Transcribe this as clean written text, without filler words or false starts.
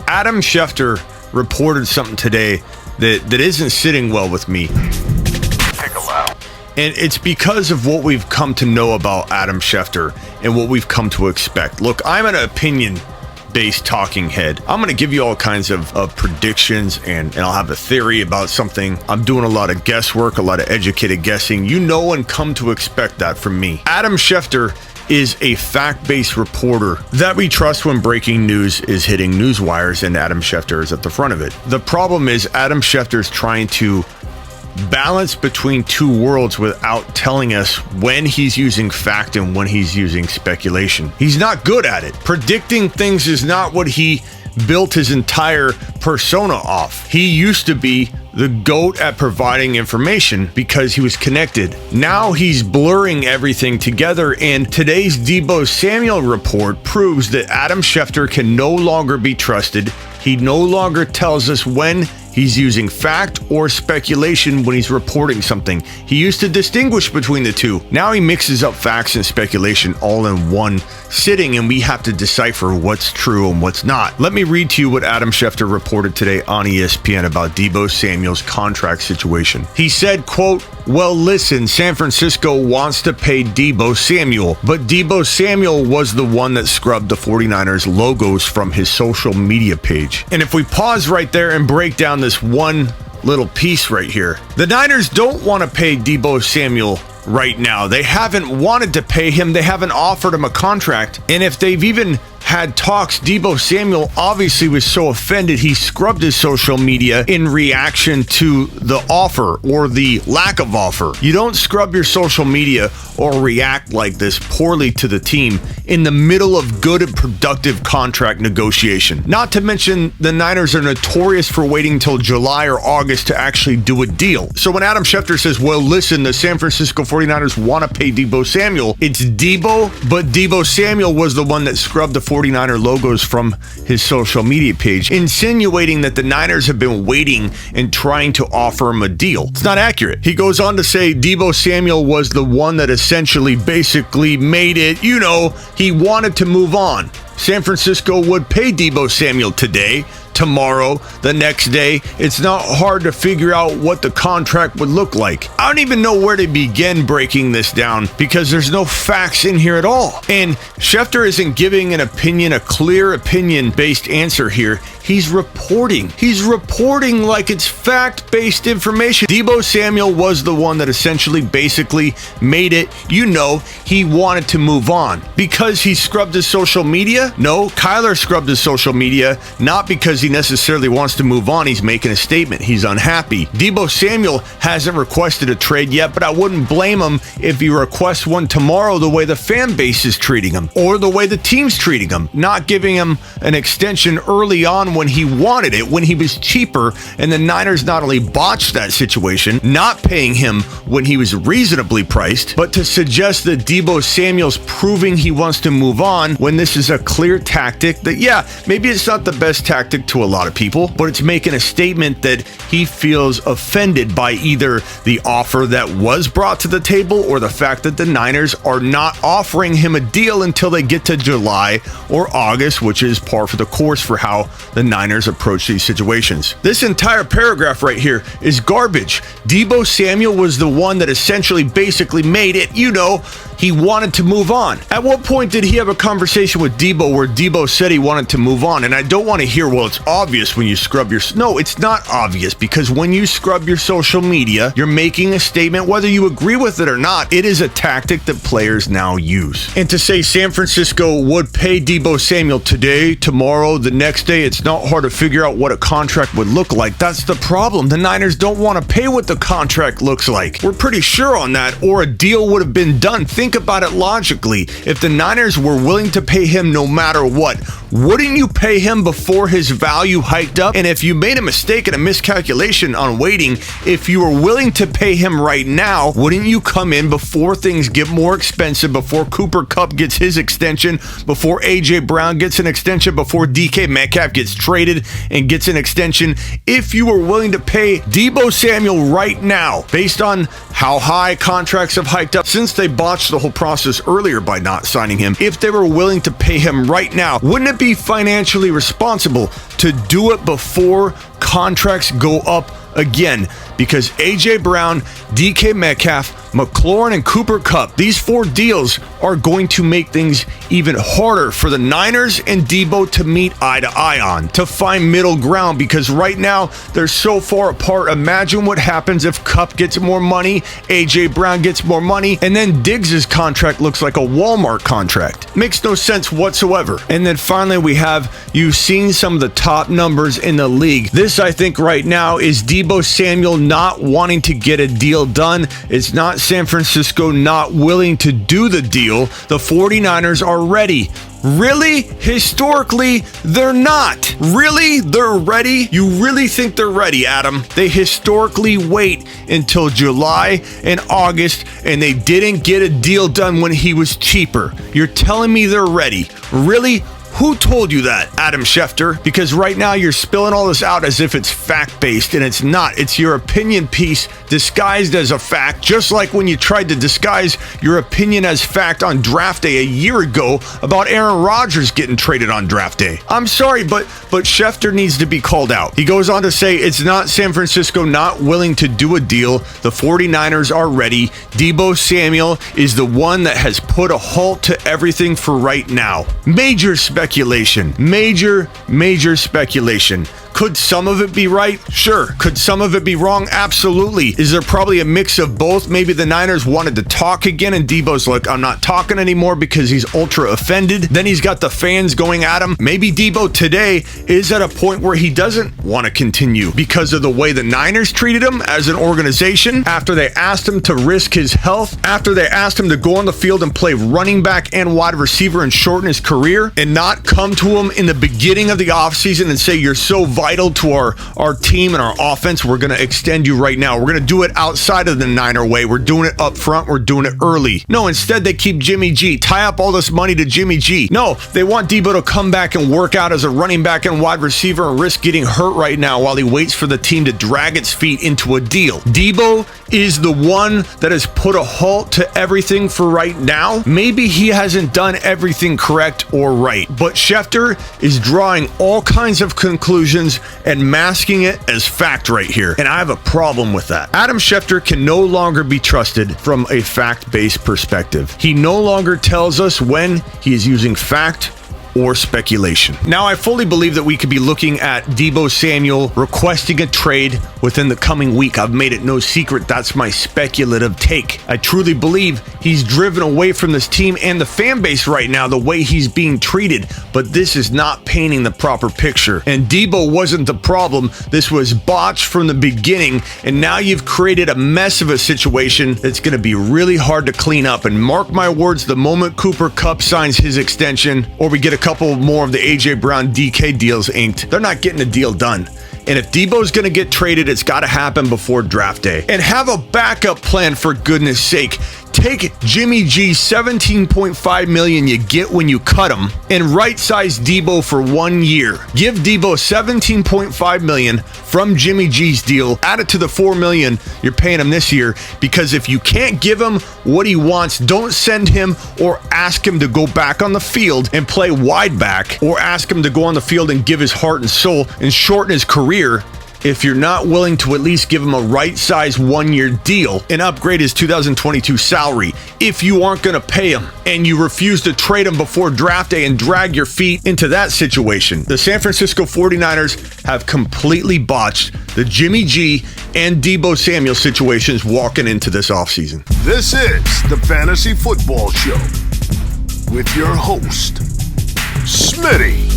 Adam Schefter reported something today that isn't sitting well with me. Take a loud. And it's because of what we've come to know about Adam Schefter and what we've come to expect. Look, I'm an opinion-based talking head. I'm going to give you all kinds of predictions, and I'll have a theory about something. I'm doing a lot of guesswork, a lot of educated guessing. You know and come to expect that from me. Adam Schefter is a fact-based reporter that we trust when breaking news is hitting news wires, and Adam Schefter is at the front of it. The problem is Adam Schefter is trying to balance between two worlds without telling us when he's using fact and when he's using speculation. He's not good at it. Predicting things is not what he built his entire persona off. He used to be the GOAT at providing information because he was connected. Now he's blurring everything together, and today's Deebo Samuel report proves that Adam Schefter can no longer be trusted. He no longer tells us when he's using fact or speculation when he's reporting something. He used to distinguish between the two. Now he mixes up facts and speculation all in one sitting, and we have to decipher what's true and what's not. Let me read to you what Adam Schefter reported today on ESPN about Deebo Samuel's contract situation. He said, quote, "Well, listen, San Francisco wants to pay Deebo Samuel, but Deebo Samuel was the one that scrubbed the 49ers logos from his social media page." And if we pause right there and break down this one little piece right here, the Niners don't want to pay Deebo Samuel right now. They haven't wanted to pay him. They haven't offered him a contract. And if they've even had talks, Deebo Samuel obviously was so offended he scrubbed his social media in reaction to the offer or the lack of offer. You don't scrub your social media or react like this poorly to the team in the middle of good and productive contract negotiation. Not to mention the Niners are notorious for waiting till July or August to actually do a deal. So when Adam Schefter says, well, listen, the San Francisco 49ers want to pay Deebo Samuel, it's Deebo, but Deebo Samuel was the one that scrubbed the 49er logos from his social media page, insinuating that the Niners have been waiting and trying to offer him a deal. It's not accurate. He goes on to say Deebo Samuel was the one that essentially basically made it, he wanted to move on. San Francisco would pay Deebo Samuel today, tomorrow, the next day. It's not hard to figure out what the contract would look like. I don't even know where to begin breaking this down because there's no facts in here at all. And Schefter isn't giving an opinion, a clear opinion-based answer here. He's reporting. He's reporting like it's fact-based information. Deebo Samuel was the one that essentially basically made it, he wanted to move on. Because he scrubbed his social media? No, Kyler scrubbed his social media, not because he necessarily wants to move on. He's making a statement. He's unhappy. Deebo Samuel hasn't requested a trade yet, but I wouldn't blame him if he requests one tomorrow the way the fan base is treating him or the way the team's treating him, not giving him an extension early on when he wanted it, when he was cheaper, and the Niners not only botched that situation, not paying him when he was reasonably priced, but to suggest that Deebo Samuel's proving he wants to move on when this is a clear tactic that, maybe it's not the best tactic to a lot of people, but it's making a statement that he feels offended by either the offer that was brought to the table or the fact that the Niners are not offering him a deal until they get to July or August, which is par for the course for how the Niners approach these situations. This entire paragraph right here is garbage. Deebo Samuel was the one that essentially basically made it, he wanted to move on. At what point did he have a conversation with Deebo where Deebo said he wanted to move on? And I don't want to hear, well, it's obvious when you scrub your... No, it's not obvious, because when you scrub your social media, you're making a statement, whether you agree with it or not. It is a tactic that players now use. And to say San Francisco would pay Deebo Samuel today, tomorrow, the next day, it's not hard to figure out what a contract would look like. That's the problem. The Niners don't want to pay what the contract looks like. We're pretty sure on that, or a deal would have been done. Think about it logically. If the Niners were willing to pay him no matter what, wouldn't you pay him before his value hiked up? And if you made a mistake and a miscalculation on waiting, if you were willing to pay him right now, wouldn't you come in before things get more expensive, before Cooper Kupp gets his extension, before AJ Brown gets an extension, before DK Metcalf gets traded and gets an extension? If you were willing to pay Deebo Samuel right now, based on how high contracts have hiked up since they botched the whole process earlier by not signing him. If they were willing to pay him right now, wouldn't it be financially responsible to do it before contracts go up again? Because A.J. Brown, DK Metcalf, McLaurin, and Cooper Kupp, these 4 deals are going to make things even harder for the Niners and Deebo to meet eye to eye on, to find middle ground, because right now they're so far apart. Imagine what happens if Kupp gets more money, A.J. Brown gets more money, and then Diggs' contract looks like a Walmart contract. Makes no sense whatsoever. And then finally you've seen some of the top numbers in the league. This, I think, right now is Deebo Samuel not wanting to get a deal done. It's not San Francisco not willing to do the deal. The 49ers are ready. Really? Historically, they're not. Really? They're ready? You really think they're ready, Adam? They historically wait until July and August, and they didn't get a deal done when he was cheaper. You're telling me they're ready? Really? Who told you that, Adam Schefter? Because right now you're spilling all this out as if it's fact-based, and it's not. It's your opinion piece disguised as a fact, just like when you tried to disguise your opinion as fact on draft day a year ago about Aaron Rodgers getting traded on draft day. I'm sorry, but Schefter needs to be called out. He goes on to say it's not San Francisco not willing to do a deal. The 49ers are ready. Deebo Samuel is the one that has put a halt to everything for right now. Major speculation. Major speculation. Could some of it be right? Sure. Could some of it be wrong? Absolutely. Is there probably a mix of both? Maybe the Niners wanted to talk again and Deebo's like, I'm not talking anymore because he's ultra offended. Then he's got the fans going at him. Maybe Deebo today is at a point where he doesn't want to continue because of the way the Niners treated him as an organization, after they asked him to risk his health, after they asked him to go on the field and play running back and wide receiver and shorten his career, and not come to him in the beginning of the offseason and say, you're so vital to our team and our offense, we're going to extend you right now. We're going to do it outside of the Niner way. We're doing it up front. We're doing it early. No, instead they keep Jimmy G. Tie up all this money to Jimmy G. No, they want Deebo to come back and work out as a running back and wide receiver and risk getting hurt right now while he waits for the team to drag its feet into a deal. Deebo is the one that has put a halt to everything for right now. Maybe he hasn't done everything correct or right, but Schefter is drawing all kinds of conclusions and masking it as fact right here. And I have a problem with that. Adam Schefter can no longer be trusted from a fact-based perspective. He no longer tells us when he is using fact or speculation. Now, I fully believe that we could be looking at Deebo Samuel requesting a trade within the coming week. I've made it no secret that's my speculative take. I truly believe he's driven away from this team and the fan base right now, the way he's being treated, but this is not painting the proper picture. And Deebo wasn't the problem. This was botched from the beginning, and now you've created a mess of a situation that's going to be really hard to clean up. And mark my words, the moment Cooper Kupp signs his extension, or we get a couple more of the A.J. Brown DK deals inked, they're not getting a deal done. And if Deebo's going to get traded, it's got to happen before draft day. And have a backup plan, for goodness sake. Take Jimmy G's $17.5 million you get when you cut him and right-size Deebo for 1 year. Give Deebo $17.5 million from Jimmy G's deal. Add it to the $4 million you're paying him this year, because if you can't give him what he wants, don't send him or ask him to go back on the field and play wide back, or ask him to go on the field and give his heart and soul and shorten his career if you're not willing to at least give him a right-size 1 year deal and upgrade his 2022 salary. If you aren't going to pay him and you refuse to trade him before draft day and drag your feet into that situation, the San Francisco 49ers have completely botched the Jimmy G and Deebo Samuel situations walking into this offseason. This is the Fantasy Football Show with your host, Smitty.